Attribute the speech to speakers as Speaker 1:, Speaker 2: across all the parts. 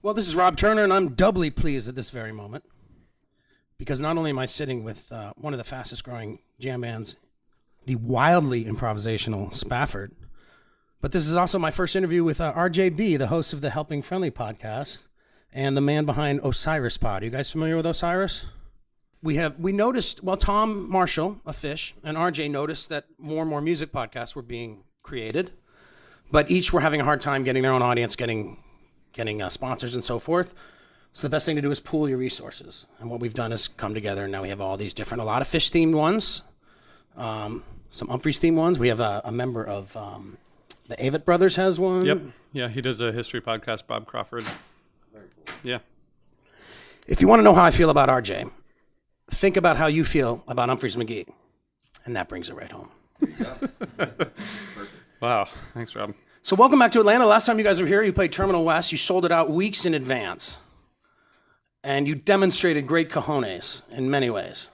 Speaker 1: Well, this is Rob Turner, and I'm doubly pleased at this very moment because not only am I sitting with one of the fastest growing jam bands, the wildly improvisational Spafford, but this is also my first interview with RJB, the host of the Helping Friendly podcast, and the man behind Osiris Pod. Are you guys familiar with Osiris? We noticed, well, Tom Marshall, a fish, and RJ noticed that more and more music podcasts were being created, but each were having a hard time getting their own audience, getting sponsors and so forth. So the best thing to do is pool your resources. And what we've done is come together, and now we have all these different, a lot of fish-themed ones, some Humphreys-themed ones. We have a member of the Avett Brothers has one.
Speaker 2: Yep. Yeah, he does a history podcast, Bob Crawford.
Speaker 3: Very cool.
Speaker 2: Yeah.
Speaker 1: If you want to know how I feel about RJ, think about how you feel about Humphreys McGee, and that brings it right home.
Speaker 3: There you go. Perfect.
Speaker 2: Wow. Thanks, Rob.
Speaker 1: So welcome back to Atlanta. Last time you guys were here, you played Terminal West. You sold it out weeks in advance. And you demonstrated great cojones in many ways.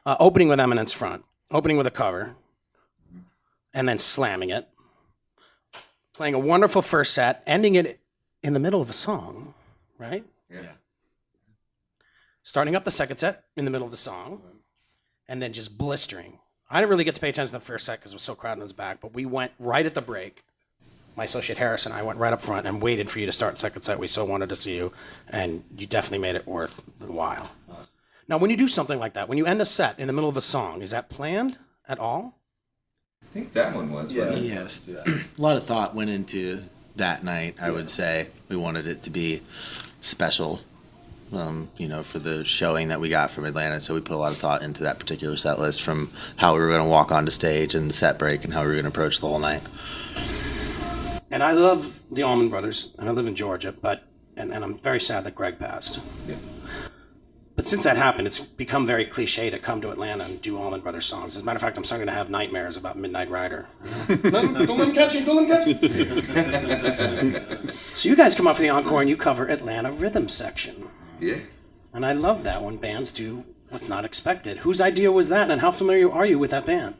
Speaker 1: Opening with Eminence Front, opening with a cover, and then slamming it. Playing a wonderful first set, ending it in the middle of a song, right?
Speaker 3: Yeah.
Speaker 1: Starting up the second set in the middle of the song, and then just blistering. I didn't really get to pay attention to the first set because it was so crowded in his back, but we went right at the break. My associate Harris and I went right up front and waited for you to start the second set. We so wanted to see you, and you definitely made it worth the while. Now, when you do something like that, when you end a set in the middle of a song, is that planned at all?
Speaker 3: I think that one was.
Speaker 4: Yeah.
Speaker 3: But
Speaker 4: Yes. A lot of thought went into that night, I would say. We wanted it to be special, for the showing that we got from Atlanta. So we put a lot of thought into that particular set list, from how we were going to walk onto stage and the set break and how we were going to approach the whole night.
Speaker 1: And I love the Allman Brothers, and I live in Georgia, and I'm very sad that Greg passed.
Speaker 3: Yeah.
Speaker 1: But since that happened, it's become very cliche to come to Atlanta and do Allman Brothers songs. As a matter of fact, I'm starting to have nightmares about Midnight Rider. Don't let him catch me. So you guys come up for the encore and you cover Atlanta Rhythm Section.
Speaker 3: Yeah.
Speaker 1: And I love that when bands do what's not expected. Whose idea was that, and how familiar are you with that band?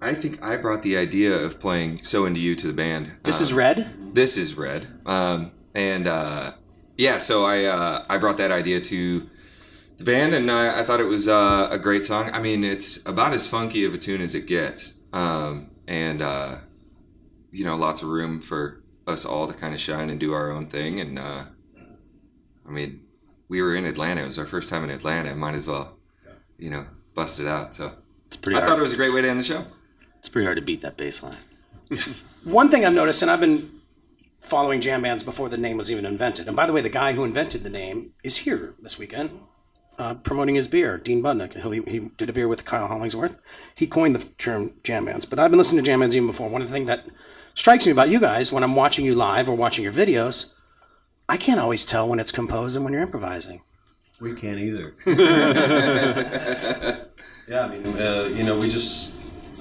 Speaker 3: I think I brought the idea of playing So Into You to the band.
Speaker 1: This is Red?
Speaker 3: This is Red. So I brought that idea to the band, and I thought it was a great song. I mean, it's about as funky of a tune as it gets. Lots of room for us all to kind of shine and do our own thing. And, we were in Atlanta. It was our first time in Atlanta. Might as well, bust it out. So
Speaker 4: It's pretty
Speaker 3: I
Speaker 4: hard.
Speaker 3: thought it was a great way to end the show.
Speaker 4: It's pretty hard to beat that bass line.
Speaker 1: One thing I've noticed, and I've been following jam bands before the name was even invented. And by the way, the guy who invented the name is here this weekend, promoting his beer, Dean Budnick. He did a beer with Kyle Hollingsworth. He coined the term jam bands. But I've been listening to jam bands even before. One of the things that strikes me about you guys when I'm watching you live or watching your videos, I can't always tell when it's composed and when you're improvising.
Speaker 5: We can't either. Yeah,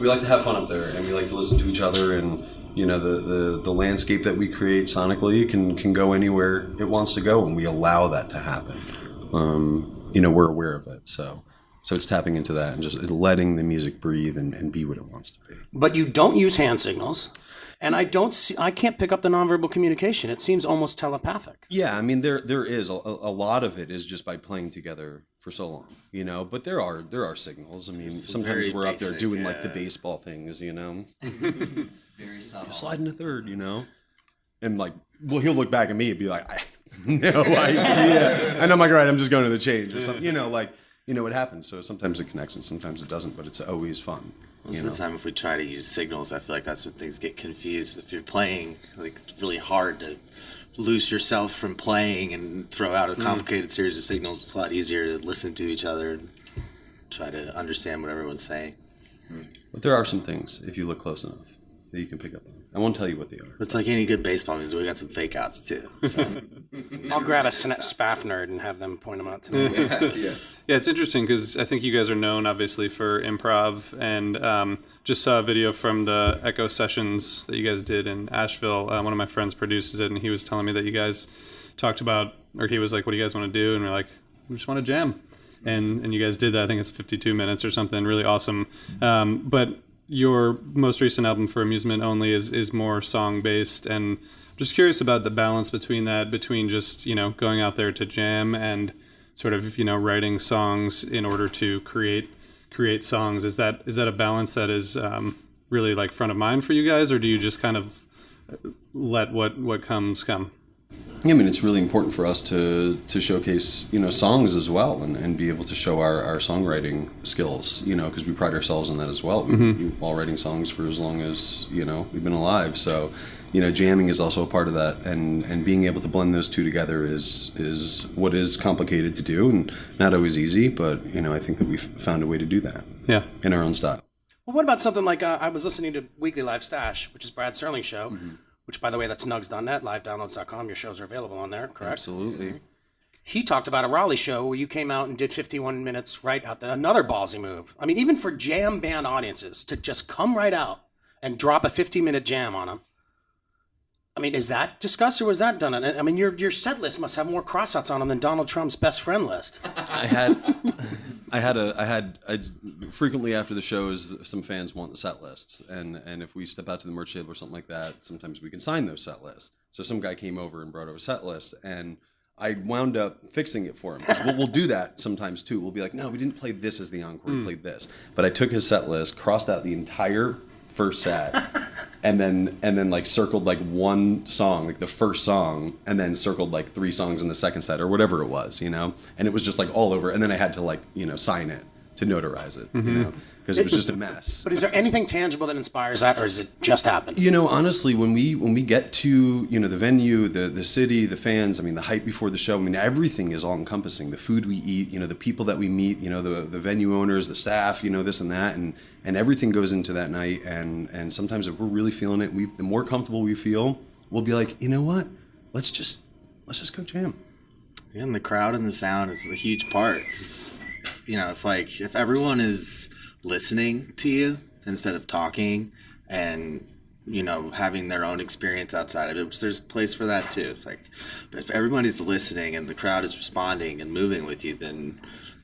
Speaker 5: we like to have fun up there, and we like to listen to each other, and the landscape that we create sonically can go anywhere it wants to go, and we allow that to happen. We're aware of it, so it's tapping into that and just letting the music breathe and be what it wants to be.
Speaker 1: But you don't use hand signals, and I can't pick up the nonverbal communication. It seems almost telepathic.
Speaker 5: Yeah, there is a lot of it is just by playing together for so long, but there are signals. Sometimes we're up there doing like the baseball things,
Speaker 4: It's very subtle.
Speaker 5: sliding to third, and he'll look back at me and be like, I have no idea, and I'm like, all right, I'm just going to the change or something, it happens. So sometimes it connects and sometimes it doesn't, but it's always fun.
Speaker 4: Most of the time, if we try to use signals, I feel like that's when things get confused. If you're playing, it's really hard to loose yourself from playing and throw out a complicated series of signals. It's a lot easier to listen to each other and try to understand what everyone's saying.
Speaker 5: But there are some things, if you look close enough, that you can pick up on. I won't tell you what they are.
Speaker 4: It's like any good baseball music. We got some fake outs too. So.
Speaker 1: I'll grab a Spaff nerd and have them point them out to me.
Speaker 2: Yeah, it's interesting because I think you guys are known, obviously, for improv, and just saw a video from the Echo Sessions that you guys did in Asheville. One of my friends produces it, and he was telling me that you guys talked about, or he was like, what do you guys want to do? And we're like, we just want to jam. And you guys did that. I think it's 52 minutes or something, really awesome. But your most recent album for Amusement Only is more song based, and just curious about the balance between that, between just, you know, going out there to jam and sort of, you know, writing songs in order to create songs. Is that a balance that is really like front of mind for you guys, or do you just kind of let what comes come?
Speaker 5: I mean, it's really important for us to showcase, you know, songs as well, and be able to show our songwriting skills, you know, because we pride ourselves in that as well. We've all writing songs for as long as, you know, we've been alive. So, you know, jamming is also a part of that, and being able to blend those two together is what is complicated to do, and not always easy, but, you know, I think that we've found a way to do that.
Speaker 2: Yeah.
Speaker 5: In our own style.
Speaker 1: Well, what about something like I was listening to Weekly Live Stash, which is Brad Serling's show, which, by the way, that's nugs.net, livedownloads.com. Your shows are available on there, correct?
Speaker 5: Absolutely.
Speaker 1: He talked about a Raleigh show where you came out and did 51 minutes right out there. Another ballsy move. I mean, even for jam band audiences, to just come right out and drop a 50-minute jam on them. I mean, is that discussed or was that done? I mean, your set list must have more crossouts on them than Donald Trump's best friend list.
Speaker 5: I had frequently after the shows, some fans want the set lists, and if we step out to the merch table or something like that, sometimes we can sign those set lists. So some guy came over and brought over a set list, and I wound up fixing it for him. We'll do that sometimes too. We'll be like, no, we didn't play this as the encore, we played this. But I took his set list, crossed out the entire first set, and then like circled like one song, like the first song, and then circled like 3 songs in the second set or whatever it was, you know? And it was just like all over, and then I had to like, you know, sign it to notarize it, you know? Because it was just a mess.
Speaker 1: But is there anything tangible that inspires that, or is it just happened?
Speaker 5: You know, honestly, when we get to, you know, the venue, the city, the fans, I mean, the hype before the show, I mean, everything is all encompassing. The food we eat, you know, the people that we meet, you know, the venue owners, the staff, you know, this and that, and everything goes into that night. And sometimes if we're really feeling it, the more comfortable we feel, we'll be like, you know what, let's just go jam.
Speaker 4: Yeah, and the crowd and the sound is a huge part. 'Cause, you know, if everyone is listening to you instead of talking, and, you know, having their own experience outside of it, which there's a place for that too. It's like, but if everybody's listening and the crowd is responding and moving with you, then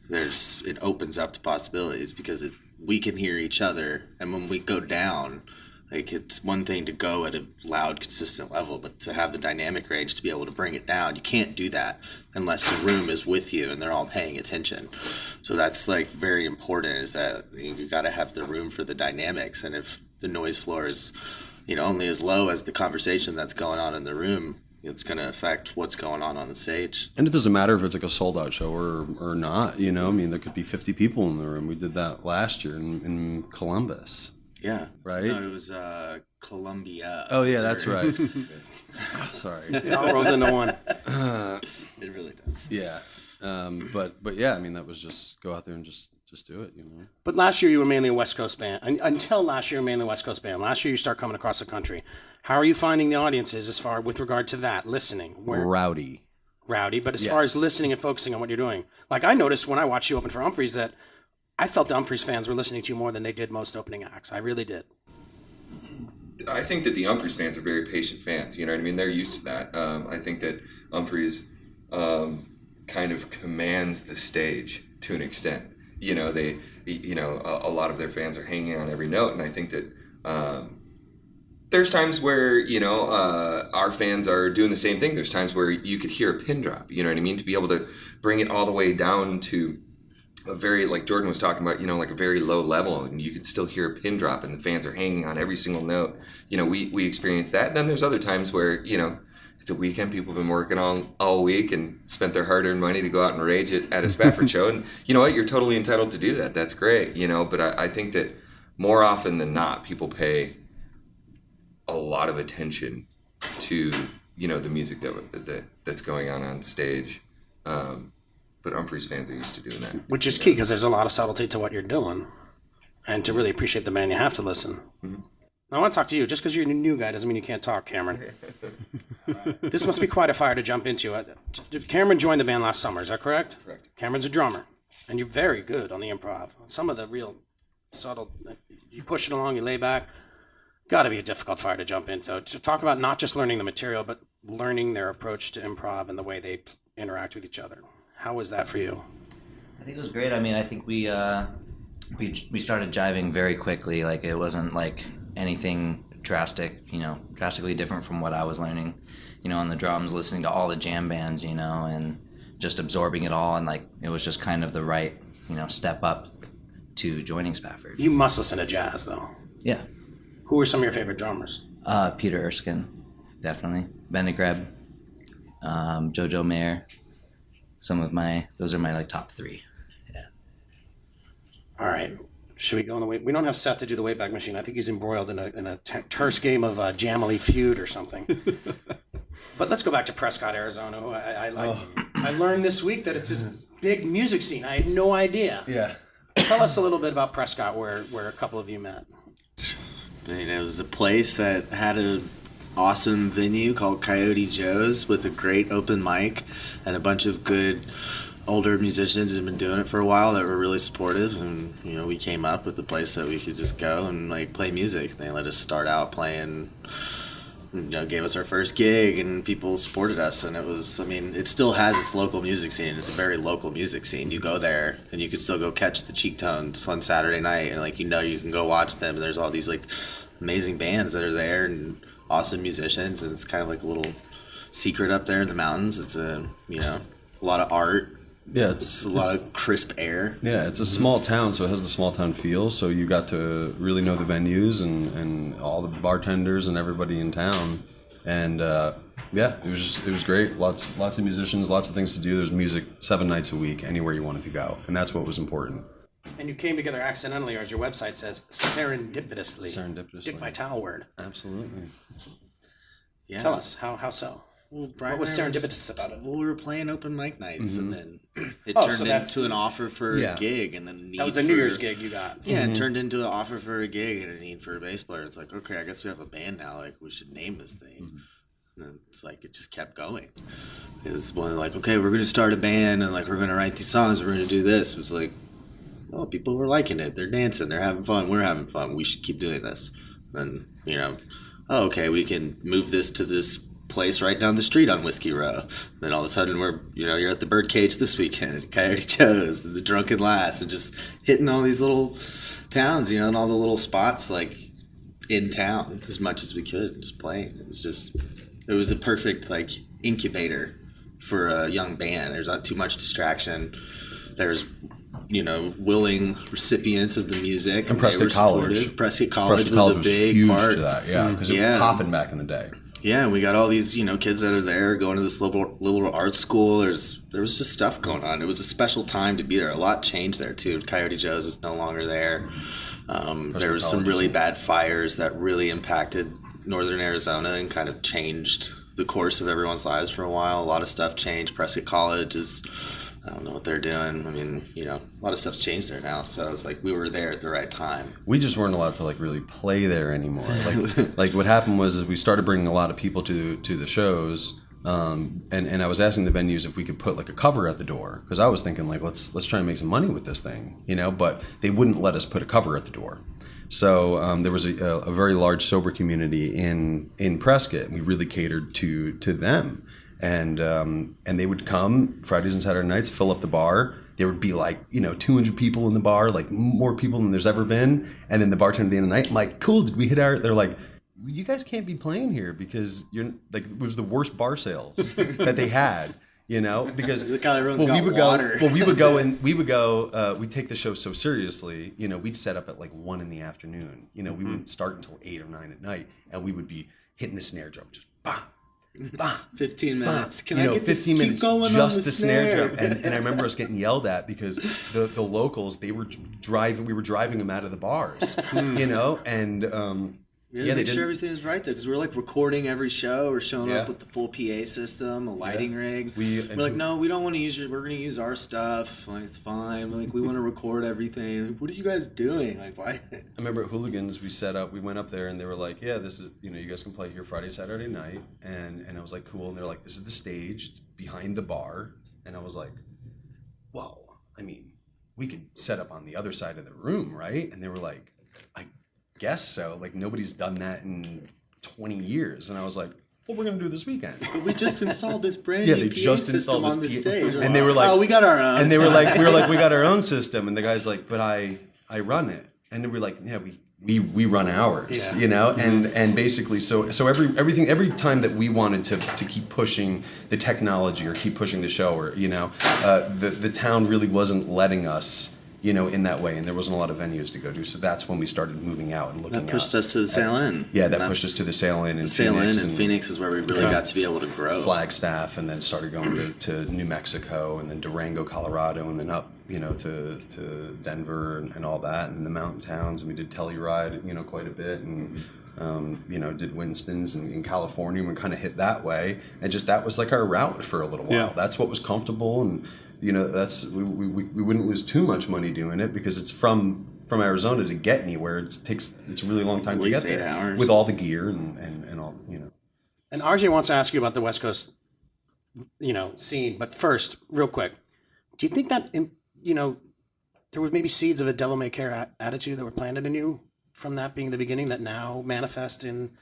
Speaker 4: it opens up to possibilities, because we can hear each other, and when we go down, like, it's one thing to go at a loud, consistent level, but to have the dynamic range to be able to bring it down, you can't do that unless the room is with you and they're all paying attention. So that's like very important, is that you got to have the room for the dynamics. And if the noise floor is, you know, only as low as the conversation that's going on in the room, it's going to affect what's going on the stage.
Speaker 5: And it doesn't matter if it's like a sold out show or not, you know, I mean, there could be 50 people in the room. We did that last year in Columbus.
Speaker 4: Yeah.
Speaker 5: Right?
Speaker 4: No, it was Columbia.
Speaker 5: Oh, yeah, that's right. Sorry.
Speaker 1: It all rolls into one.
Speaker 4: It really does.
Speaker 5: Yeah. But yeah, I mean, that was just go out there and just do it, you know.
Speaker 1: But last year you were mainly a West Coast band. Until last year, you were mainly a West Coast band. Last year you start coming across the country. How are you finding the audiences as far with regard to that, listening?
Speaker 5: Rowdy.
Speaker 1: But as far as listening and focusing on what you're doing. Like, I noticed when I watched you open for Humphreys that I felt the Humphreys fans were listening to you more than they did most opening acts. I really did.
Speaker 3: I think that the Humphreys fans are very patient fans. You know what I mean? They're used to that. I think that Humphreys kind of commands the stage to an extent. You know, a lot of their fans are hanging on every note, and I think that there's times where, you know, our fans are doing the same thing. There's times where you could hear a pin drop. You know what I mean? To be able to bring it all the way down to a very, like Jordan was talking about, you know, like a very low level, and you can still hear a pin drop and the fans are hanging on every single note. You know, we experience that. And then there's other times where, you know, it's a weekend, people have been working all week and spent their hard-earned money to go out and rage at a Spafford show. And you know what, you're totally entitled to do that. That's great, you know, but I think that more often than not, people pay a lot of attention to, you know, the music that's going on stage. But Humphreys fans are used to doing that.
Speaker 1: Which is key, because there's a lot of subtlety to what you're doing. And to really appreciate the band, you have to listen. Mm-hmm. I want to talk to you. Just because you're a new guy doesn't mean you can't talk, Cameron. This must be quite a fire to jump into. Cameron joined the band last summer, is that correct?
Speaker 3: Correct.
Speaker 1: Cameron's a drummer, and you're very good on the improv. Some of the real subtle, you push it along, you lay back. Got to be a difficult fire to jump into. To talk about not just learning the material, but learning their approach to improv and the way they interact with each other. How was that for you?
Speaker 6: I think it was great. I mean, I think we we started jiving very quickly. Like it wasn't like anything drastically different from what I was learning, on the drums, listening to all the jam bands, and just absorbing it all. And like, it was just kind of the right, step up to joining Spafford.
Speaker 1: You must listen to jazz, though.
Speaker 6: Yeah.
Speaker 1: Who are some of your favorite drummers?
Speaker 6: Peter Erskine, definitely. Ben Greb, Jojo Mayer. Those are my like top 3. Yeah.
Speaker 1: All right. Should we go on the way? We don't have Seth to do the Wayback Machine. I think he's embroiled in a terse game of Jamily Feud or something. But let's go back to Prescott, Arizona. Who I learned this week that it's this big music scene. I had no idea.
Speaker 4: Yeah.
Speaker 1: Tell us a little bit about Prescott, where a couple of you met.
Speaker 4: It was a place that had an awesome venue called Coyote Joe's with a great open mic and a bunch of good older musicians who had been doing it for a while that were really supportive, and we came up with a place that we could just go and like play music. They let us start out playing, gave us our first gig, and people supported us. And it still has its local music scene. It's a very local music scene. You go there and you could still go catch the Cheek Tones on Saturday night, and you can go watch them, and there's all these like amazing bands that are there and awesome musicians, and it's kind of like a little secret up there in the mountains. It's a lot of art.
Speaker 5: Yeah,
Speaker 4: it's a lot of crisp air.
Speaker 5: Yeah, it's a small town, so it has the small town feel. So you got to really know the venues and all the bartenders and everybody in town. And it was great. Lots of musicians, lots of things to do. There's music 7 nights a week, anywhere you wanted to go, and that's what was important.
Speaker 1: And you came together accidentally, or as your website says, serendipitously. Dick Vitale word.
Speaker 5: Absolutely.
Speaker 4: Yeah.
Speaker 1: Tell us how so.
Speaker 4: Well,
Speaker 1: what was serendipitous about it?
Speaker 4: Well, we were playing open mic nights, and then it
Speaker 1: Oh,
Speaker 4: turned
Speaker 1: so that's-
Speaker 4: into an offer for a gig, and then a need
Speaker 1: That was a
Speaker 4: for,
Speaker 1: New Year's gig you got.
Speaker 4: Yeah, it turned into an offer for a gig and a need for a bass player. It's like, okay, I guess we have a band now. Like, we should name this thing. And it's like it just kept going. It was one like, okay, we're going to start a band, and like we're going to write these songs. We're going to do this. It was like, oh, people were liking it. They're dancing. They're having fun. We're having fun. We should keep doing this. And oh, okay, we can move this to this place right down the street on Whiskey Row. Then all of a sudden you're at the Birdcage this weekend, at Coyote Joe's, the Drunken Lass, and just hitting all these little towns, and all the little spots like in town as much as we could, just playing. It was a perfect like incubator for a young band. There's not too much distraction. There's willing recipients of the music,
Speaker 5: and Prescott College.
Speaker 4: Prescott College was a big
Speaker 5: huge
Speaker 4: part
Speaker 5: to that, because it was popping back in the day.
Speaker 4: Yeah, and we got all these, kids that are there going to this little art school. There was just stuff going on. It was a special time to be there. A lot changed there too. Coyote Joe's is no longer there. There was some really bad fires that really impacted northern Arizona and kind of changed the course of everyone's lives for a while. A lot of stuff changed. Prescott College I don't know what they're doing. I mean, a lot of stuff's changed there now. So it's like we were there at the right time.
Speaker 5: We just weren't allowed to like really play there anymore. Like what happened was we started bringing a lot of people to the shows, and I was asking the venues if we could put like a cover at the door, because I was thinking like let's try and make some money with this thing, but they wouldn't let us put a cover at the door. So there was a very large sober community in Prescott, and we really catered to them. And they would come Fridays and Saturday nights, fill up the bar. There would be like 200 people in the bar, like more people than there's ever been. And then the bartender at the end of the night, I'm like, cool, did we hit our? They're like, you guys can't be playing here because you're like, it was the worst bar sales that they had. Because
Speaker 4: look how everyone's got water.
Speaker 5: We'd take the show so seriously, we'd set up at like 1 p.m. We wouldn't start until 8 or 9 at night, and we would be hitting the snare drum, just bah, bah,
Speaker 4: 15 minutes.
Speaker 5: Can I get 15 minutes
Speaker 4: going
Speaker 5: just
Speaker 4: on
Speaker 5: the snare drum? And I remember us getting yelled at because the locals, we were driving them out of the bars, and
Speaker 4: Yeah, make sure everything is right there, because we were like recording every show. We're showing up with the full PA system, a lighting rig. We're like, no, we don't want to use your. We're going to use our stuff. Like, it's fine. We're like, we want to record everything. Like, what are you guys doing? Like, why?
Speaker 5: I remember at Hooligans, we went up there and they were like, yeah, this is, you guys can play here Friday, Saturday night. And I was like, cool. And they're like, this is the stage. It's behind the bar. And I was like, well, I mean, we could set up on the other side of the room, right? And they were like, I guess so. Like, nobody's done that in 20 years. And I was like, well, we're going to do it this weekend.
Speaker 4: But we just installed this brand new PA system on the stage.
Speaker 5: And they were like,
Speaker 4: oh, we got our own.
Speaker 5: And they were like, we got our own system. And the guy's like, but I I run it. And we're like, yeah, we run ours,
Speaker 1: Yeah.
Speaker 5: you know, and basically, so every time that we wanted to keep pushing the technology or keep pushing the show, or you know, the town really wasn't letting us, you know, in that way, and there wasn't a lot of venues to go to. So that's when we started moving out and looking.
Speaker 4: That pushed us to the Sail Inn.
Speaker 5: Yeah, that pushed us to the Sail Inn and
Speaker 4: Sail Inn
Speaker 5: Phoenix,
Speaker 4: and Phoenix is where we really got to be able to grow.
Speaker 5: Flagstaff, and then started going to New Mexico, and then Durango, Colorado, and then up, you know, to Denver and all that, and the mountain towns. And we did Telluride, you know, quite a bit, and you know, did Winston's in California, and we kind of hit that way, and just that was like our route for a little while.
Speaker 2: Yeah.
Speaker 5: That's what was comfortable, and you know, that's we wouldn't lose too much money doing it, because it's from Arizona to get anywhere. It's a really long time to get there
Speaker 4: 8 hours.
Speaker 5: with all the gear and all, you know.
Speaker 1: And RJ wants to ask you about the West Coast, you know, scene. But first, real quick, do you think that, you know, there were maybe seeds of a devil may care attitude that were planted in you from that being the beginning that now manifest in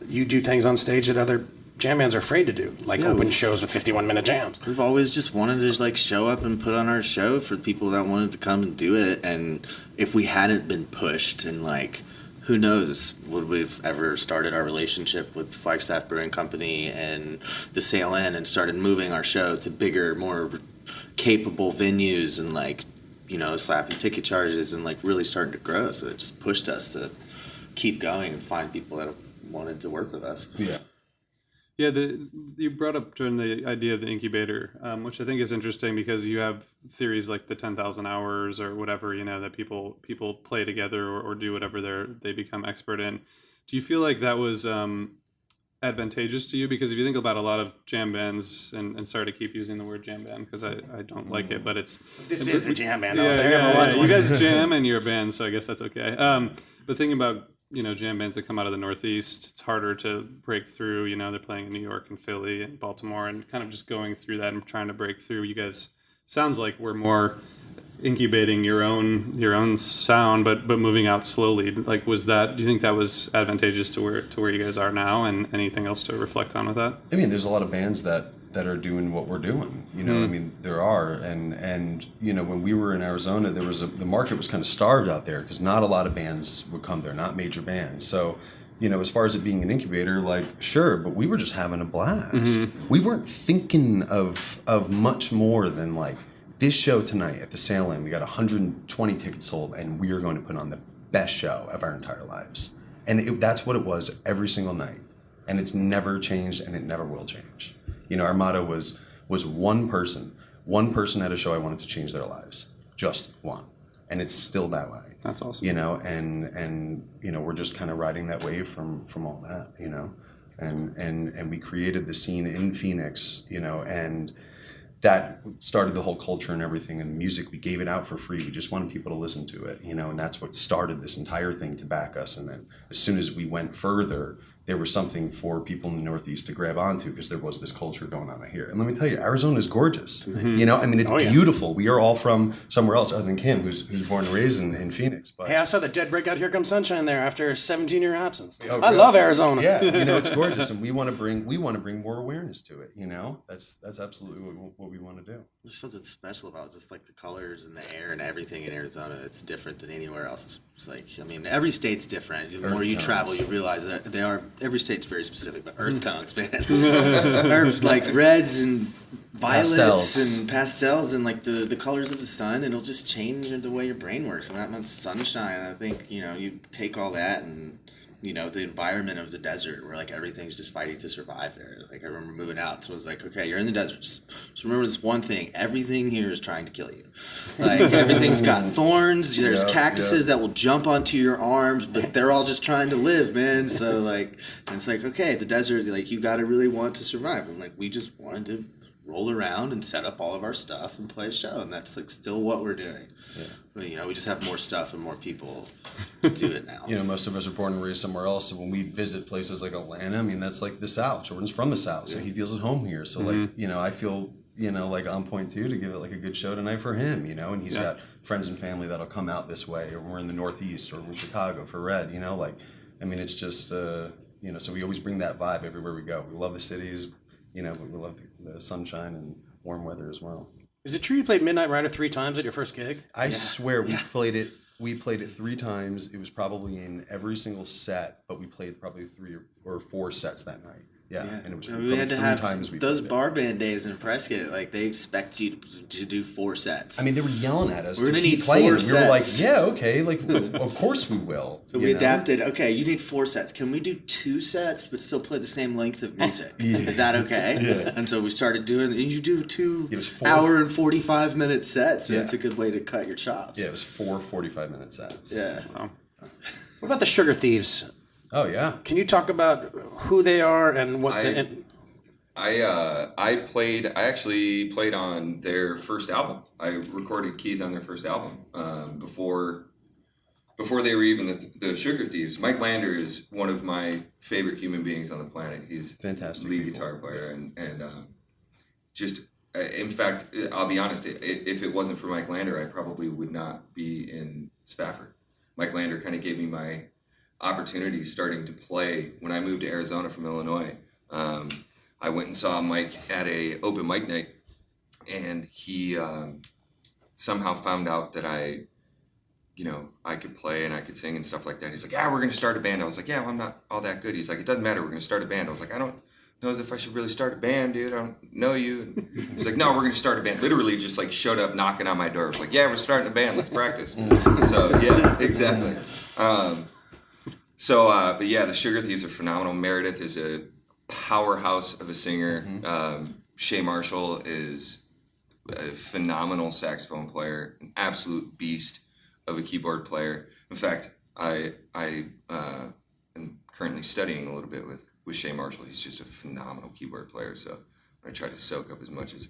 Speaker 1: you do things on stage that other jam bands are afraid to do, like open shows with 51-minute jams?
Speaker 4: We've always just wanted to like show up and put on our show for people that wanted to come and do it. And if we hadn't been pushed, and like, who knows, would we've ever started our relationship with Flagstaff Brewing Company and the Sail Inn and started moving our show to bigger, more capable venues, and like, you know, slapping ticket charges and like really starting to grow. So it just pushed us to keep going and find people that wanted to work with us.
Speaker 5: Yeah.
Speaker 2: Yeah, you brought up during the idea of the incubator, which I think is interesting, because you have theories like the 10,000 hours or whatever, you know, that people play together or do whatever they become expert in. Do you feel like that was advantageous to you? Because if you think about a lot of jam bands, and sorry to keep using the word jam band because I don't like it, but it's...
Speaker 1: This is a jam band.
Speaker 2: Yeah, you guys jam and you're a band, so I guess that's okay. But thinking about, you know, jam bands that come out of the Northeast, it's harder to break through. You know, they're playing in New York and Philly and Baltimore, and kind of just going through that and trying to break through. You guys sounds like we're more incubating your own sound, but moving out slowly. Like, do you think that was advantageous to where you guys are now, and anything else to reflect on with that?
Speaker 5: I mean, there's a lot of bands that are doing what we're doing, you know. I mean, there are, and you know, when we were in Arizona, the market was kind of starved out there, because not a lot of bands would come there, not major bands. So, you know, as far as it being an incubator, like, sure, but we were just having a blast. We weren't thinking of much more than like, this show tonight at the Sail Inn, we got 120 tickets sold, and we are going to put on the best show of our entire lives. And that's what it was every single night. And it's never changed, and it never will change. You know, our motto was one person at a show I wanted to change their lives. Just one. And it's still that way.
Speaker 2: That's awesome.
Speaker 5: You know, and you know, we're just kind of riding that wave from all that, you know. And we created the scene in Phoenix, you know, and that started the whole culture and everything, and the music, we gave it out for free. We just wanted people to listen to it, you know, and that's what started this entire thing to back us. And then as soon as we went further, there was something for people in the Northeast to grab onto, because there was this culture going on here. And let me tell you, Arizona is gorgeous. You know, I mean, it's beautiful. We are all from somewhere else other than Kim, who's born and raised in Phoenix. But
Speaker 1: Hey, I saw the dead break out Here Comes Sunshine there after a 17-year absence.
Speaker 5: Oh,
Speaker 1: I
Speaker 5: really?
Speaker 1: love Arizona.
Speaker 5: Yeah, you know, it's gorgeous, and we want to bring more awareness to it. You know, that's absolutely what we want to do.
Speaker 4: There's something special about just like the colors and the air and everything in Arizona. It's different than anywhere else. It's like, I mean, every state's different. The more you
Speaker 5: tones.
Speaker 4: travel, you realize that every state's very specific, but earth tones, man. Earth, like reds and violets and pastels and like the colors of the sun. It'll just change the way your brain works. And that much sunshine, I think, you know, you take all that and, you know, the environment of the desert where like everything's just fighting to survive there. Like I remember moving out, so it was like, okay, you're in the desert. Just remember this one thing: everything here is trying to kill you. Like everything's got thorns. There's cactuses that will jump onto your arms, but they're all just trying to live, man. So like, and it's like, okay, the desert, like you got to really want to survive. And like we just wanted to roll around and set up all of our stuff and play a show, and that's like still what we're doing. Yeah. But, you know, we just have more stuff and more people to do it now.
Speaker 5: You know, most of us are born and raised somewhere else, so when we visit places like Atlanta, I mean, that's like the South. Jordan's from the South, so he feels at home here. So like, you know, I feel, you know, like on point too to give it like a good show tonight for him, you know, and he's got friends and family that'll come out this way, or we're in the Northeast, or we're in Chicago for Red, you know, like, I mean, it's just, you know, so we always bring that vibe everywhere we go. We love the cities, you know, but we love the sunshine and warm weather as well.
Speaker 1: Is it true you played Midnight Rider 3 times at your first gig?
Speaker 5: I swear we played it We played it 3 times. It was probably in every single set, but we played probably 3 or 4 sets that night. Yeah, and it was
Speaker 4: we had to
Speaker 5: 3
Speaker 4: have
Speaker 5: times we
Speaker 4: those
Speaker 5: played it.
Speaker 4: bar band days in Prescott. Like they expect you to do 4 sets.
Speaker 5: I mean, they were yelling at us
Speaker 4: We're
Speaker 5: to
Speaker 4: gonna
Speaker 5: keep
Speaker 4: need
Speaker 5: playing.
Speaker 4: 4
Speaker 5: We were like,
Speaker 4: sets.
Speaker 5: yeah, okay, like of course we will.
Speaker 4: So we adapted. Okay, you need 4 sets. Can we do 2 sets but still play the same length of music? Is that okay?
Speaker 5: Yeah.
Speaker 4: And so we started doing. And you do 2
Speaker 5: It was 4
Speaker 4: hour and 45-minute sets.
Speaker 5: Yeah.
Speaker 4: That's a good way to cut your chops.
Speaker 5: Yeah, it was 4 45-minute sets.
Speaker 4: Yeah.
Speaker 2: Wow.
Speaker 1: What about the Sugar Thieves?
Speaker 5: Oh yeah.
Speaker 1: Can you talk about who they are and what
Speaker 3: I actually played on their first album. I recorded keys on their first album before they were even the Sugar Thieves. Mike Lander is one of my favorite human beings on the planet. He's
Speaker 5: Fantastic
Speaker 3: lead
Speaker 5: people.
Speaker 3: guitar player and just in fact, I'll be honest. If it wasn't for Mike Lander, I probably would not be in Spafford. Mike Lander kind of gave me my opportunity starting to play when I moved to Arizona from Illinois. I went and saw Mike at a open mic night, and he somehow found out that I could play and I could sing and stuff like that. He's like, yeah, we're going to start a band. I was like, yeah, well, I'm not all that good. He's like, it doesn't matter. We're going to start a band. I was like, I don't know as if I should really start a band, dude. I don't know you. And he's like, no, we're going to start a band. Literally just like showed up knocking on my door. I was like, yeah, we're starting a band. Let's practice. So yeah, exactly. But yeah, the Sugar Thieves are phenomenal. Meredith is a powerhouse of a singer. Shay Marshall is a phenomenal saxophone player, an absolute beast of a keyboard player. In fact, I am currently studying a little bit with Shay Marshall. He's just a phenomenal keyboard player, so I try to soak up as much as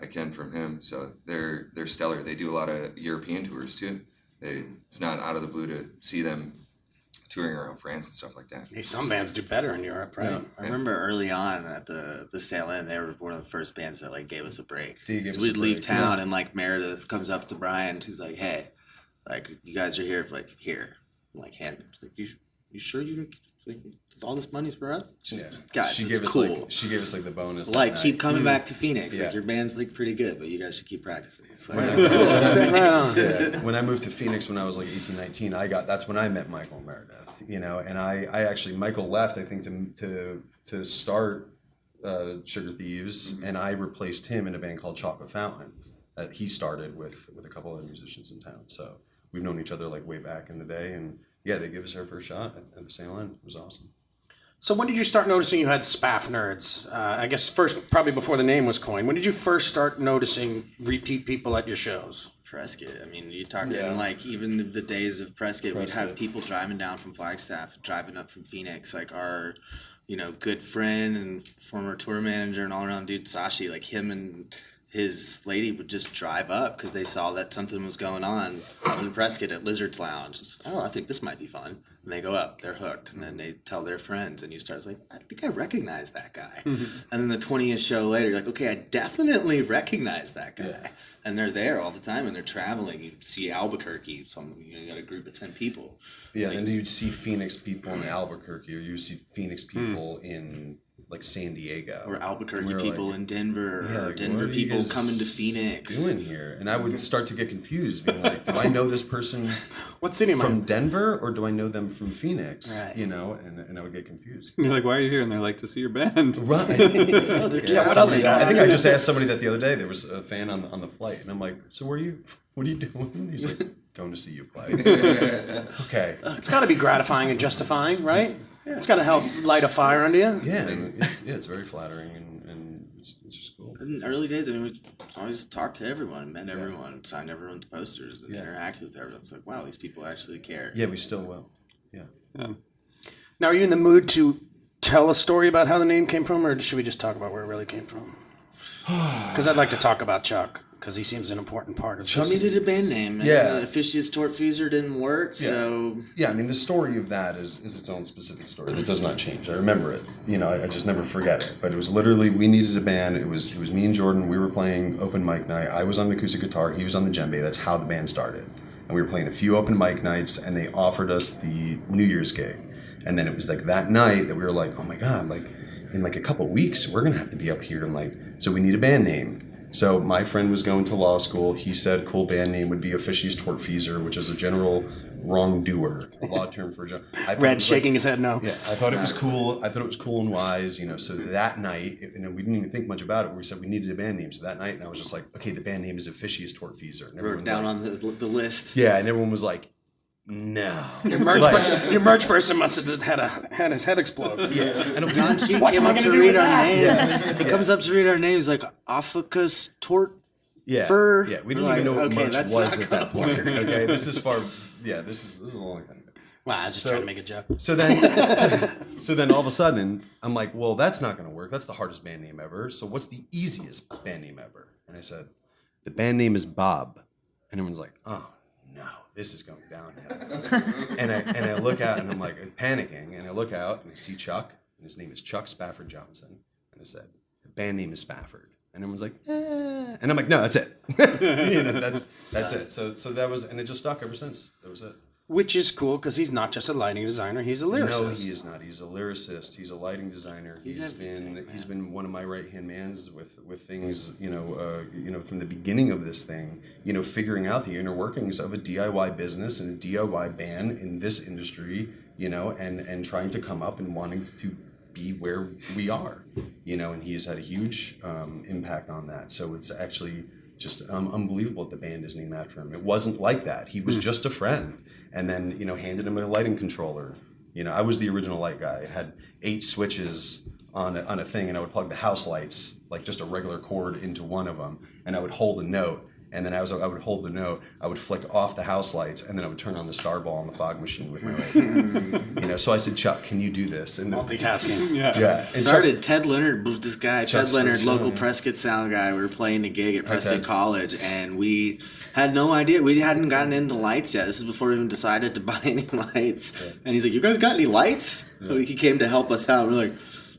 Speaker 3: I can from him. So they're stellar. They do a lot of European tours too. It's not out of the blue to see them touring around France and stuff like that.
Speaker 1: Hey, some bands do better in Europe, right?
Speaker 5: Yeah.
Speaker 4: I remember early on at the Sail In, they were one of the first bands that like gave us a break.
Speaker 5: They gave
Speaker 4: So
Speaker 5: us
Speaker 4: we'd
Speaker 5: a
Speaker 4: leave
Speaker 5: break,
Speaker 4: town
Speaker 5: yeah.
Speaker 4: and like Meredith comes up to Brian. She's like, "Hey, like you guys are here, like here." I'm like, "Hand." She's like, "You sure you like all this money's for us?" She's
Speaker 5: Yeah.
Speaker 4: like, "Guys,
Speaker 5: She
Speaker 4: it's
Speaker 5: gave us
Speaker 4: cool.
Speaker 5: she gave us like the bonus.
Speaker 4: Like
Speaker 5: that
Speaker 4: keep
Speaker 5: night.
Speaker 4: coming back to Phoenix.
Speaker 5: Yeah.
Speaker 4: Like your band's like pretty good, but you guys should keep practicing." It's like,
Speaker 5: Right.
Speaker 4: thanks.
Speaker 5: Yeah. When I moved to Phoenix when I was like 18, 19, that's when I met Michael and Meredith, and I actually, Michael left, I think, to start Sugar Thieves, and I replaced him in a band called Chocolate Fountain that he started with a couple other musicians in town. So we've known each other like way back in the day, and yeah, they gave us our first shot at the Sail In. It was awesome.
Speaker 1: So when did you start noticing you had Spaff nerds? I guess first, probably before the name was coined. When did you first start noticing repeat people at your shows?
Speaker 4: Prescott. I mean, you talk in like even the days of Prescott, we'd have people driving down from Flagstaff, driving up from Phoenix, like our, good friend and former tour manager and all around dude, Sashi, like him and his lady would just drive up because they saw that something was going on up in Prescott at Lizard's Lounge. Just, I think this might be fun. And they go up, they're hooked, and then they tell their friends, and you start like, I think I recognize that guy. And then the 20th show later, you're like, okay, I definitely recognize that guy.
Speaker 5: Yeah.
Speaker 4: And they're there all the time, and they're traveling. You see Albuquerque, you got a group of 10 people.
Speaker 5: Yeah, and you'd see Phoenix people in Albuquerque, or you see Phoenix people in like San Diego,
Speaker 4: Or Albuquerque
Speaker 5: And we were
Speaker 4: people
Speaker 5: like,
Speaker 4: in Denver,
Speaker 5: yeah,
Speaker 4: or
Speaker 5: like,
Speaker 4: Denver
Speaker 5: what are you
Speaker 4: people
Speaker 5: guys
Speaker 4: coming to Phoenix.
Speaker 5: doing here? And I would start to get confused, being like, do I know this person
Speaker 1: What city am I
Speaker 5: from
Speaker 1: in?
Speaker 5: Denver, or do I know them from Phoenix?
Speaker 1: Right.
Speaker 5: And I would get confused.
Speaker 2: You're like, why are you here? And they're like, to see your band.
Speaker 5: Right.
Speaker 4: Oh, they're
Speaker 1: Yeah, what else is
Speaker 5: I think I
Speaker 1: happening?
Speaker 5: just asked somebody that the other day. There was a fan on the flight, and I'm like, so what are you doing? He's like, going to see you play. Okay.
Speaker 1: It's got to be gratifying and justifying, right? It's got to help light a fire under you.
Speaker 5: Yeah, it's very flattering, and it's just cool.
Speaker 4: In the early days, I mean, we always talked to everyone, met everyone, signed everyone's posters, and
Speaker 5: Yeah.
Speaker 4: interacted with everyone. It's like, wow, these people actually care.
Speaker 5: Yeah, we still will. Yeah.
Speaker 2: Yeah.
Speaker 1: Now, are you in the mood to tell a story about how the name came from, or should we just talk about where it really came from? Because I'd like to talk about Chuck, because he seems an important part of
Speaker 4: We
Speaker 1: this.
Speaker 4: needed a band name.
Speaker 5: Yeah.
Speaker 4: Officious Tortfeasor didn't work, so
Speaker 5: Yeah, I mean, the story of that is its own specific story that does not change. I remember it. I just never forget it. But it was literally, we needed a band. It was me and Jordan. We were playing open mic night. I was on the acoustic guitar. He was on the djembe. That's how the band started. And we were playing a few open mic nights, and they offered us the New Year's gig. And then it was like that night that we were like, oh my God, like in like a couple weeks, we're going to have to be up here. And like, so we need a band name. So my friend was going to law school. He said cool band name would be Officius Tortfeasor, which is a general wrongdoer, a law term for a general.
Speaker 1: Red shaking his head no.
Speaker 5: Yeah, I thought it was cool. I thought it was cool and wise, you know. So that night, we didn't even think much about it. We said we needed a band name. So that night, and I was just like, okay, the band name is Officius Tortfeasor. And
Speaker 4: Wrote down on the list.
Speaker 5: Yeah, and everyone was like, no.
Speaker 1: Your merch person must have had his head explode.
Speaker 5: Yeah, and
Speaker 4: Don Sheen
Speaker 1: What
Speaker 4: came
Speaker 1: am I
Speaker 4: up
Speaker 1: gonna
Speaker 4: to
Speaker 1: do
Speaker 4: read
Speaker 1: with
Speaker 4: our
Speaker 1: that?
Speaker 4: name. He comes up to read our name. He's like, Ophikus Tort.
Speaker 5: yeah,
Speaker 4: Fur.
Speaker 5: yeah. We didn't
Speaker 4: Like,
Speaker 5: even know what
Speaker 4: okay,
Speaker 5: merch
Speaker 4: that's
Speaker 5: was
Speaker 4: not
Speaker 5: at that
Speaker 4: gonna
Speaker 5: point. Okay, this is far. Yeah, this is a long time ago.
Speaker 1: Wow, I was just trying to make a joke.
Speaker 5: So then all of a sudden, I'm like, well, that's not going to work. That's the hardest band name ever. So what's the easiest band name ever? And I said, the band name is Bob. And everyone's like, oh, no, this is going downhill. and I look out, and I'm like panicking. And I look out, and I see Chuck. And his name is Chuck Spafford Johnson. And I said, the band name is Spafford. And everyone's like, eh. And I'm like, no, that's it. You know, that's it. So that was, and it just stuck ever since. That was it.
Speaker 1: Which is cool because he's not just a lighting designer; he's a lyricist.
Speaker 5: No, he is not. He's a lyricist. He's a lighting designer. He's been one of my right hand mans with things. You know, from the beginning of this thing. You know, figuring out the inner workings of a DIY business and a DIY band in this industry. You know, and trying to come up and wanting to be where we are. You know, and he has had a huge impact on that. So it's actually just unbelievable that the band is named after him. It wasn't like that. He was just a friend. And then, you know, handed him a lighting controller. You know, I was the original light guy. I had 8 switches on a thing, and I would plug the house lights, like just a regular cord, into one of them, and I would hold a note. And then I would hold the note, I would flick off the house lights, and then I would turn on the star ball on the fog machine with my right hand. You know, so I said, Chuck, can you do this? And
Speaker 1: Multitasking.
Speaker 5: yeah. And
Speaker 4: Started Ted Leonard, this guy,
Speaker 5: Chuck's
Speaker 4: Ted Leonard,
Speaker 5: first show,
Speaker 4: local
Speaker 5: yeah.
Speaker 4: Prescott sound guy. We were playing a gig at Prescott
Speaker 5: Ted.
Speaker 4: College, and we had no idea. We hadn't gotten into lights yet. This is before we even decided to buy any lights. Yeah. And he's like, you guys got any lights? Yeah. So he came to help us out. We're like,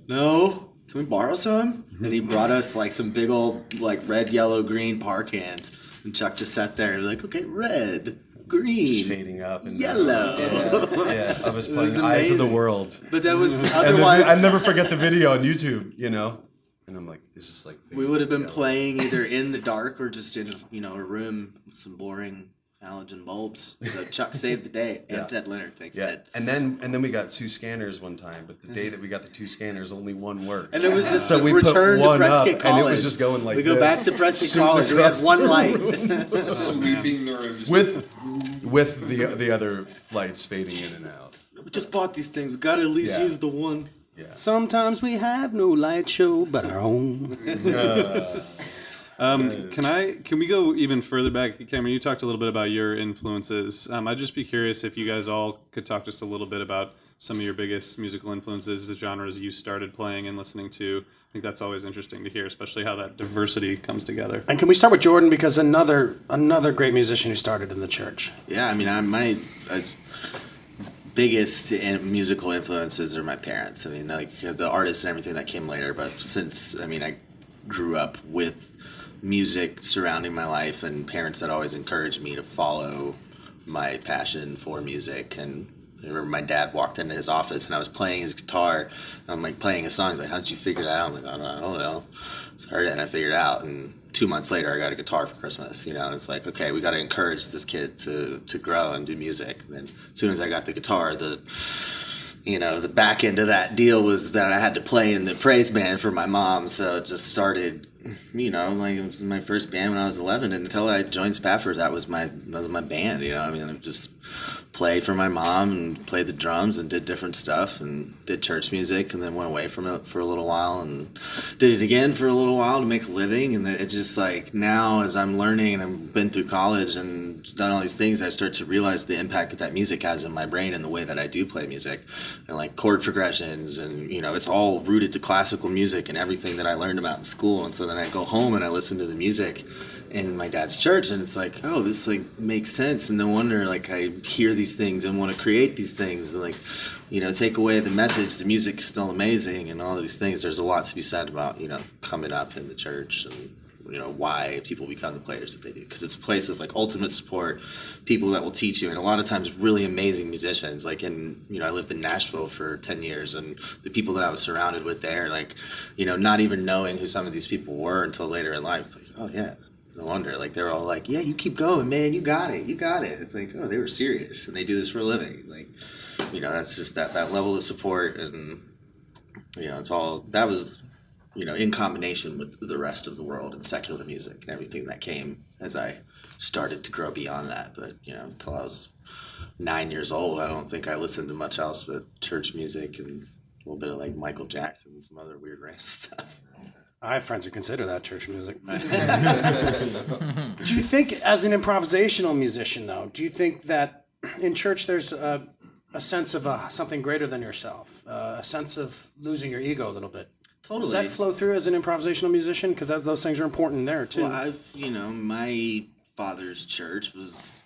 Speaker 4: no. Can we borrow some? And he brought us like some big old like red, yellow, green par cans. And Chuck just sat there and was like, okay, red, green,
Speaker 5: just fading up and
Speaker 4: yellow.
Speaker 5: Yeah, I was playing Eyes of the World.
Speaker 4: But that was otherwise.
Speaker 5: I'll never forget the video on YouTube, you know? And I'm like, it's just like...
Speaker 4: We would have been playing either in the dark or just in, you know, a room with some boring halogen bulbs. So Chuck saved the day. And
Speaker 5: Yeah.
Speaker 4: Ted Leonard, thanks,
Speaker 5: Yeah,
Speaker 4: Ted.
Speaker 5: and then we got 2 scanners one time, but the day that we got the 2 scanners, only one worked.
Speaker 4: And it was the
Speaker 5: So we put
Speaker 4: return to
Speaker 5: one
Speaker 4: Prescott
Speaker 5: up,
Speaker 4: College.
Speaker 5: and it was just going like
Speaker 4: we go back
Speaker 5: this.
Speaker 4: to Prescott
Speaker 5: Shooting
Speaker 4: College. We had
Speaker 5: across
Speaker 4: one
Speaker 5: the
Speaker 4: light.
Speaker 3: Sweeping the room. Just
Speaker 5: with the other lights fading in and out.
Speaker 4: We just bought these things. We got to at least
Speaker 5: Yeah.
Speaker 4: use the one.
Speaker 5: Yeah.
Speaker 1: Sometimes we have no light show but our own.
Speaker 2: Can we go even further back? Cameron, you talked a little bit about your influences. I'd just be curious if you guys all could talk just a little bit about some of your biggest musical influences, the genres you started playing and listening to. I think that's always interesting to hear, especially how that diversity comes together.
Speaker 1: And can we start with Jordan, because another great musician who started in the church.
Speaker 4: Yeah, I mean, my biggest musical influences are my parents. I mean, like the artists and everything that came later. But since, I mean, I grew up with music surrounding my life and parents that always encouraged me to follow my passion for music. And I remember my dad walked into his office and I was playing his guitar. And I'm like playing a song. He's like, how'd you figure that out? I'm like, I don't know. So I heard it and I figured it out. And 2 months later, I got a guitar for Christmas. You know, and it's like, okay, we got to encourage this kid to grow and do music. And then as soon as I got the guitar, the back end of that deal was that I had to play in the praise band for my mom. So it just started, you know, like it was my first band when I was 11. And until I joined Spafford, that was my band. You know, I mean, I just played for my mom and played the drums and did different stuff and did church music, and then went away from it for a little while and did it again for a little while to make a living. And it's just like now as I'm learning and I've been through college and done all these things, I start to realize the impact that music has in my brain and the way that I do play music, and like chord progressions, and you know, it's all rooted to classical music and everything that I learned about in school. And so then I go home and I listen to the music in my dad's church, and it's like, oh, this like makes sense, and no wonder like I hear these things and want to create these things. And, like, you know, take away the message, the music's still amazing and all these things. There's a lot to be said about, you know, coming up in the church and why people become the players that they do, because it's a place of like ultimate support, people that will teach you, and a lot of times really amazing musicians. Like I lived in Nashville for 10 years, and the people that I was surrounded with there, like not even knowing who some of these people were until later in life, it's like, oh yeah, no wonder. Like they're all like, yeah, you keep going, man, you got it. It's like, oh, they were serious and they do this for a living. Like that's just that level of support, and it's all that was in combination with the rest of the world and secular music and everything that came as I started to grow beyond that. But until I was 9 years old, I don't think I listened to much else but church music and a little bit of like Michael Jackson and some other weird random stuff.
Speaker 1: I have friends who consider that church music. Do you think, as an improvisational musician, though, do you think that in church there's a sense of something greater than yourself, a sense of losing your ego a little bit?
Speaker 4: Totally.
Speaker 1: Does that flow through as an improvisational musician? Because those things are important there, too.
Speaker 4: Well, my father's church was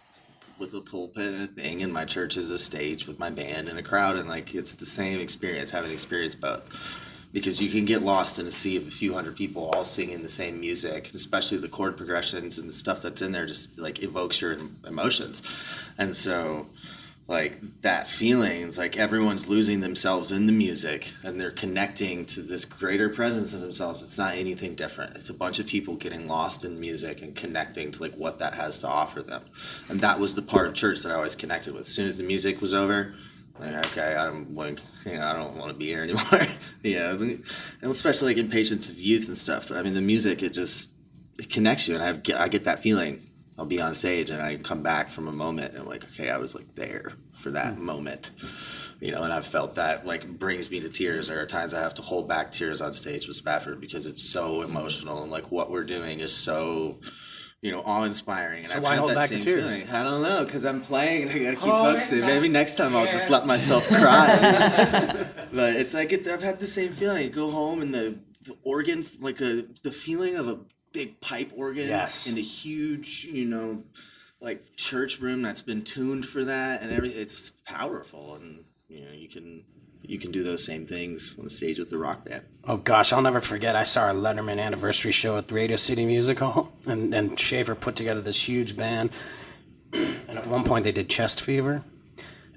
Speaker 4: with a pulpit and a thing, and my church is a stage with my band and a crowd, and like it's the same experience, having experienced both. Because you can get lost in a sea of a few hundred people all singing the same music, especially the chord progressions and the stuff that's in there just like evokes your emotions. And so like that feeling is like everyone's losing themselves in the music and they're connecting to this greater presence of themselves. It's not anything different. It's a bunch of people getting lost in music and connecting to like what that has to offer them. And that was the part of church that I always connected with. As soon as the music was over, like, okay, I don't want to be here anymore. And especially like in Patience of Youth and stuff. But I mean, the music, it connects you, and I get that feeling. I'll be on stage and I come back from a moment and I'm like, okay, I was like there for that moment, and I've felt that like brings me to tears. There are times I have to hold back tears on stage with Spafford because it's so emotional and like what we're doing is so awe-inspiring. And
Speaker 1: so
Speaker 4: I've
Speaker 1: why
Speaker 4: had
Speaker 1: hold
Speaker 4: that
Speaker 1: back
Speaker 4: same
Speaker 1: the tears?
Speaker 4: feeling. I don't know, because I'm playing and I gotta keep focusing. Maybe next time I'll just let myself cry. But it's like I've had the same feeling. You go home and the organ, like the feeling of a big pipe organ in a huge, like church room that's been tuned for that and everything. It's powerful, and you can do those same things on the stage with the rock band.
Speaker 1: Oh gosh, I'll never forget. I saw our Letterman anniversary show at the Radio City Music Hall, and Schaefer put together this huge band. And at one point they did Chest Fever,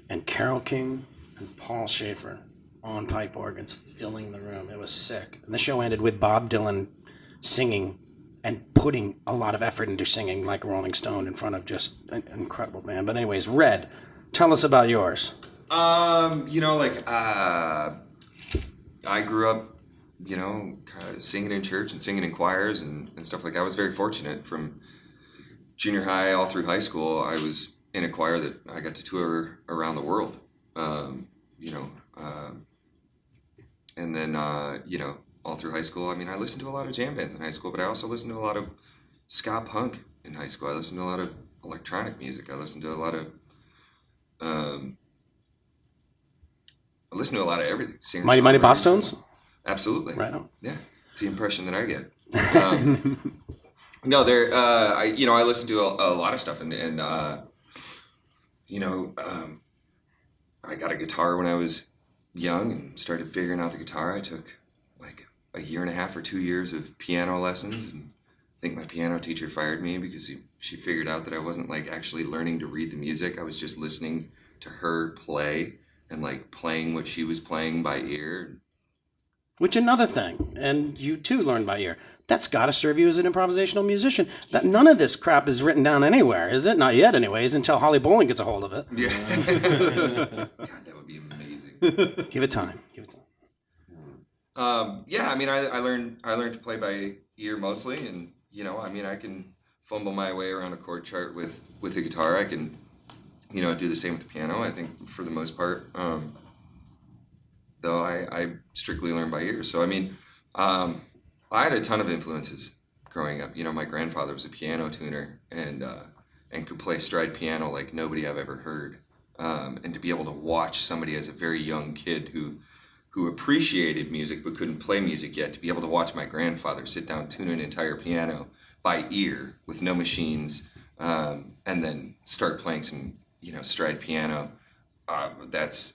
Speaker 1: and Carole King and Paul Schaefer on pipe organs filling the room. It was sick. And the show ended with Bob Dylan singing and putting a lot of effort into singing like Rolling Stone in front of just an incredible band. But anyways, Red, tell us about yours.
Speaker 3: I grew up, singing in church and singing in choirs and stuff like that. I was very fortunate from junior high all through high school. I was in a choir that I got to tour around the world, and then, all through high school. I mean, I listened to a lot of jam bands in high school, but I also listened to a lot of ska punk in high school. I listened to a lot of electronic music. I listened to a lot of, everything.
Speaker 1: Mighty Bosstones?
Speaker 3: Absolutely.
Speaker 1: Right on.
Speaker 3: Yeah, it's the impression that I get. No, I listened to a lot of stuff, and I got a guitar when I was young and started figuring out the guitar. I took like a year and a half or 2 years of piano lessons, and I think my piano teacher fired me because she figured out that I wasn't like actually learning to read the music. I was just listening to her play and like playing what she was playing by ear.
Speaker 1: Which another thing, and you too learned by ear. That's got to serve you as an improvisational musician. That none of this crap is written down anywhere, is it? Not yet, anyways. Until Holly Bowling gets a hold of it.
Speaker 3: Yeah. God, that would be amazing.
Speaker 1: Give it time.
Speaker 3: Yeah, I mean, I learned to play by ear mostly, and I can fumble my way around a chord chart with the guitar. I can, do the same with the piano. I think for the most part, though I strictly learn by ear. So I mean, I had a ton of influences growing up. My grandfather was a piano tuner and could play stride piano like nobody I've ever heard. And to be able to watch somebody as a very young kid who appreciated music but couldn't play music yet, to be able to watch my grandfather sit down, tune an entire piano by ear with no machines, and then start playing some, stride piano, that's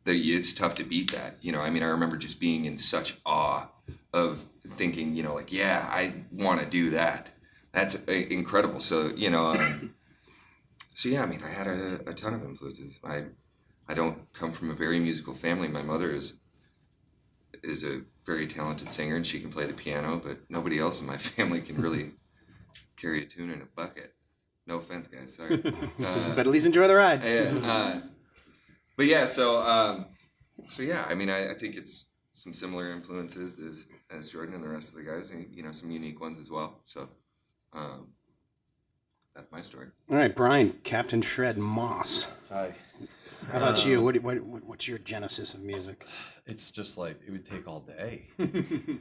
Speaker 3: it's tough to beat that. You know, I mean, I remember just being in such awe of thinking, you know, like, yeah, I want to do that. That's incredible. So, you know, so yeah, I mean, I had a ton of influences. I don't come from a very musical family. My mother is a very talented singer, and she can play the piano, but nobody else in my family can really carry a tune in a bucket. No offense, guys. Sorry.
Speaker 1: But at least enjoy the ride.
Speaker 3: But yeah, so yeah, I mean, I think it's some similar influences as Jordan and the rest of the guys, and, you know, some unique ones as well. So that's my story.
Speaker 1: All right, Brian, Captain Shred Moss.
Speaker 5: Hi.
Speaker 1: How about you? What's your genesis of music?
Speaker 5: It's just like it would take all day.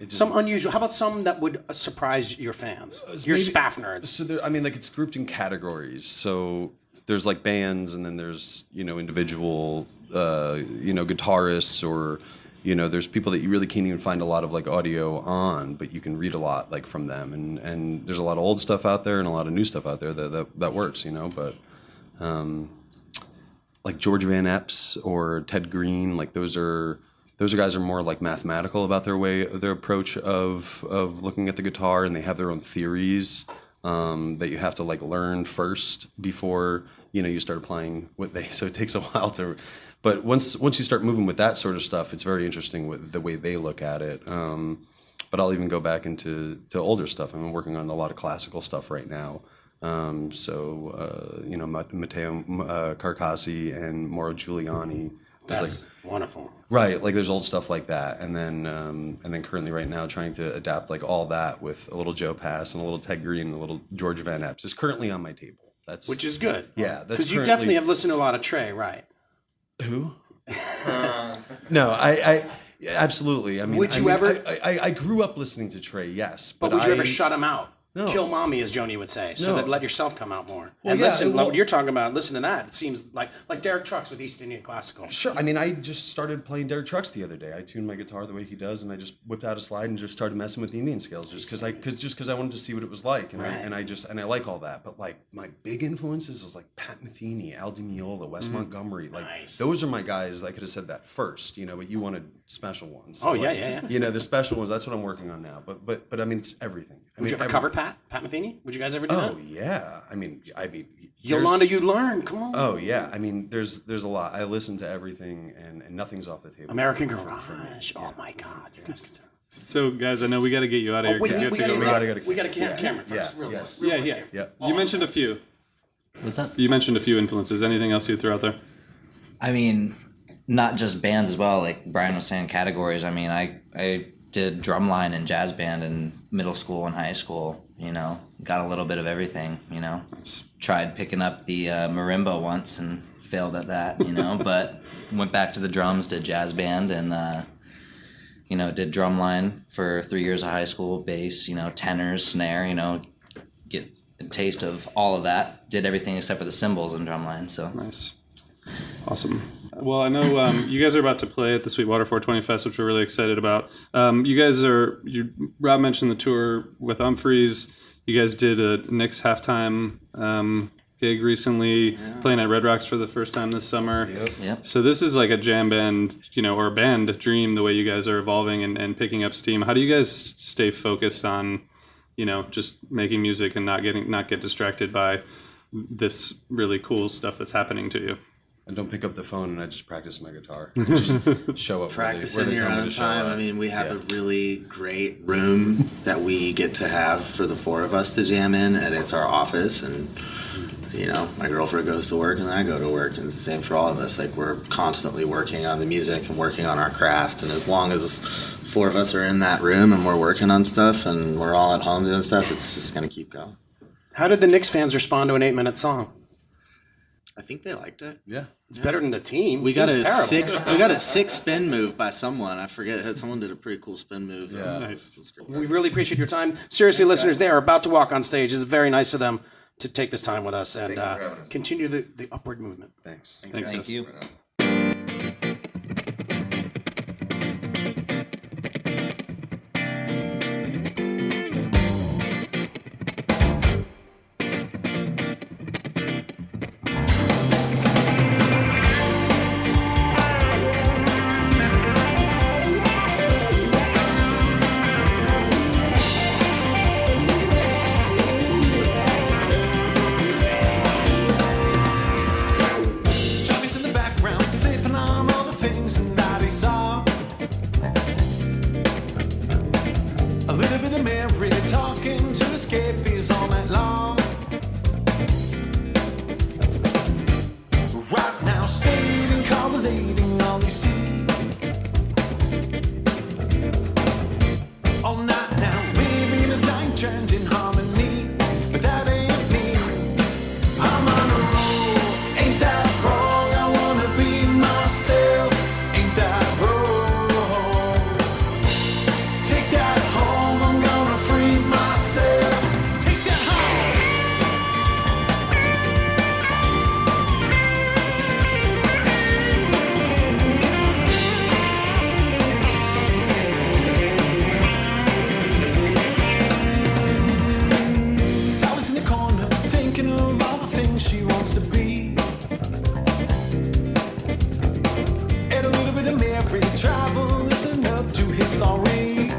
Speaker 1: Some unusual. How about some that would surprise your fans? Your Spaff nerds.
Speaker 5: So there, I mean, like it's grouped in categories. So there's like bands, and then there's, you know, individual you know, guitarists, or, you know, there's people that you really can't even find a lot of like audio on, but you can read a lot like from them, and there's a lot of old stuff out there and a lot of new stuff out there that works, you know. But like George Van Epps or Ted Green, like those guys are more like mathematical about their approach of looking at the guitar, and they have their own theories that you have to like learn first before, you know, you start applying so it takes a while to, but once you start moving with that sort of stuff, it's very interesting with the way they look at it. But I'll even go back into older stuff. I'm working on a lot of classical stuff right now. You know, Matteo Carcassi and Mauro Giuliani.
Speaker 1: That's wonderful.
Speaker 5: Right, like there's old stuff like that, and then currently right now trying to adapt like all that with a little Joe Pass and a little Ted Green and a little George Van Epps is currently on my table. Which
Speaker 1: is good.
Speaker 5: Yeah, that's
Speaker 1: because you definitely have listened to a lot of Trey, right?
Speaker 5: Who? No, I absolutely. I mean, I grew up listening to Trey, yes,
Speaker 1: but would you ever shut him out?
Speaker 5: No.
Speaker 1: Kill mommy, as Joni would say, so that let yourself come out more.
Speaker 5: Well,
Speaker 1: and
Speaker 5: yeah,
Speaker 1: listen, what you're talking about, listen to that. It seems like Derek Trucks with East Indian Classical.
Speaker 5: Sure. I mean, I just started playing Derek Trucks the other day. I tuned my guitar the way he does, and I just whipped out a slide and just started messing with the Indian scales, just because I wanted to see what it was like, and I like all that. But like my big influences is like Pat Metheny, Al Di Meola, Wes Montgomery. Like those are my guys. I could have said that first, you know, but you wanted special ones. So
Speaker 1: yeah.
Speaker 5: You know, the special ones. That's what I'm working on now. But I mean, it's everything.
Speaker 1: Would you ever cover Pat Metheny? Would you guys ever do that?
Speaker 5: Oh yeah, I mean,
Speaker 1: Yolanda, you learn. Come on.
Speaker 5: Oh yeah, I mean, there's a lot. I listen to everything, and nothing's off the table.
Speaker 1: American Garage. Oh my God.
Speaker 2: So guys, I know we got to get you out of here because you have to go.
Speaker 1: We got to Cameron first.
Speaker 2: Yeah. You mentioned a few.
Speaker 6: What's that?
Speaker 2: You mentioned a few influences. Anything else you'd throw out there?
Speaker 6: I mean, not just bands as well. Like Brian was saying, categories. I mean, I did drumline and jazz band in middle school and high school. You know, got a little bit of everything. You know, tried picking up the marimba once and failed at that. You know, but went back to the drums, did jazz band, and you know, did drumline for 3 years of high school, bass, you know, tenors, snare. You know, get a taste of all of that. Did everything except for the cymbals and drumline. So
Speaker 2: nice, awesome. Well, I know you guys are about to play at the SweetWater 420 Fest, which we're really excited about. Rob mentioned the tour with Humphreys. You guys did a Knicks halftime gig recently, playing at Red Rocks for the first time this summer.
Speaker 6: Yep.
Speaker 2: So this is like a jam band, you know, or a band dream, the way you guys are evolving and picking up steam. How do you guys stay focused on, you know, just making music and not get distracted by this really cool stuff that's happening to you?
Speaker 5: I don't pick up the phone, and I just practice my guitar. Just show up.
Speaker 4: Practice in your own time. I mean, we have a really great room that we get to have for the four of us to jam in, and it's our office. And you know, my girlfriend goes to work, and then I go to work, and it's the same for all of us. Like, we're constantly working on the music and working on our craft. And as long as four of us are in that room and we're working on stuff, and we're all at home doing stuff, it's just gonna keep going.
Speaker 1: How did the Knicks fans respond to an 8-minute song?
Speaker 4: I think they liked it.
Speaker 5: Yeah,
Speaker 1: it's better than the team.
Speaker 4: We got a six spin move by someone. I forget. Someone did a pretty cool spin move.
Speaker 5: Yeah,
Speaker 2: nice.
Speaker 1: We really appreciate your time. Seriously, listeners, they are about to walk on stage. It's very nice of them to take this time with us and continue the upward movement.
Speaker 5: Thanks.
Speaker 6: Thank you.
Speaker 7: looking to escape is all night long. Right now, stating, correlating all these seeds. All night now, living in a dying trend in harmony. But that ain't me. I'm on a roll. Ain't that wrong? I wanna be myself. Ain't that wrong? Take that home. I'm gonna free myself. Take that home. Sally's in the corner, thinking of all the things she wants to be. And a little bit of Mary travel, listen up to his story.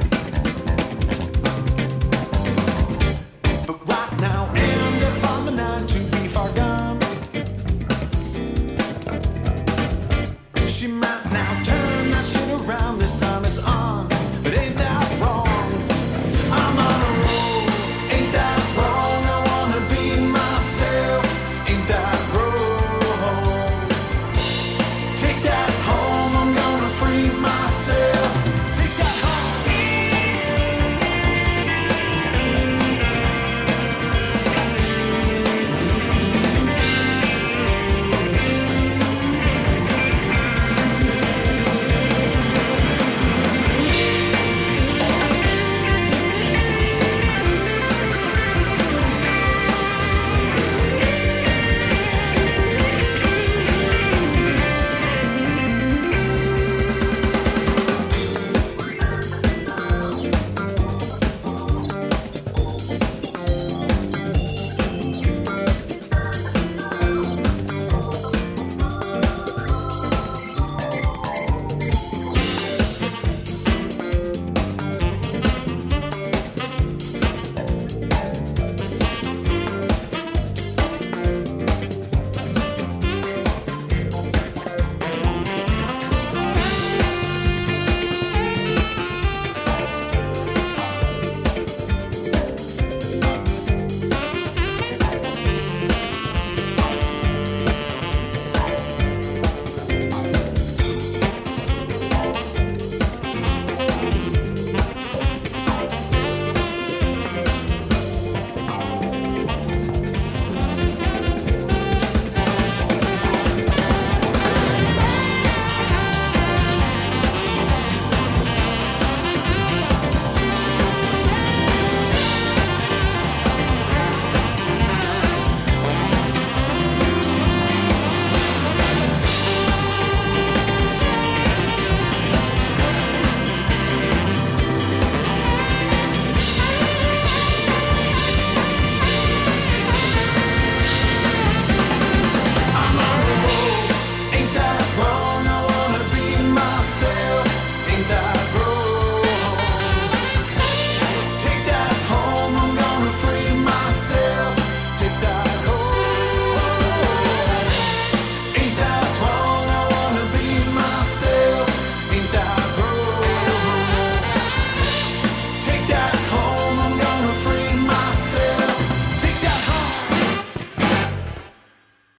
Speaker 7: But right now, end up on the night to be far gone. She might now turn that shit around this time.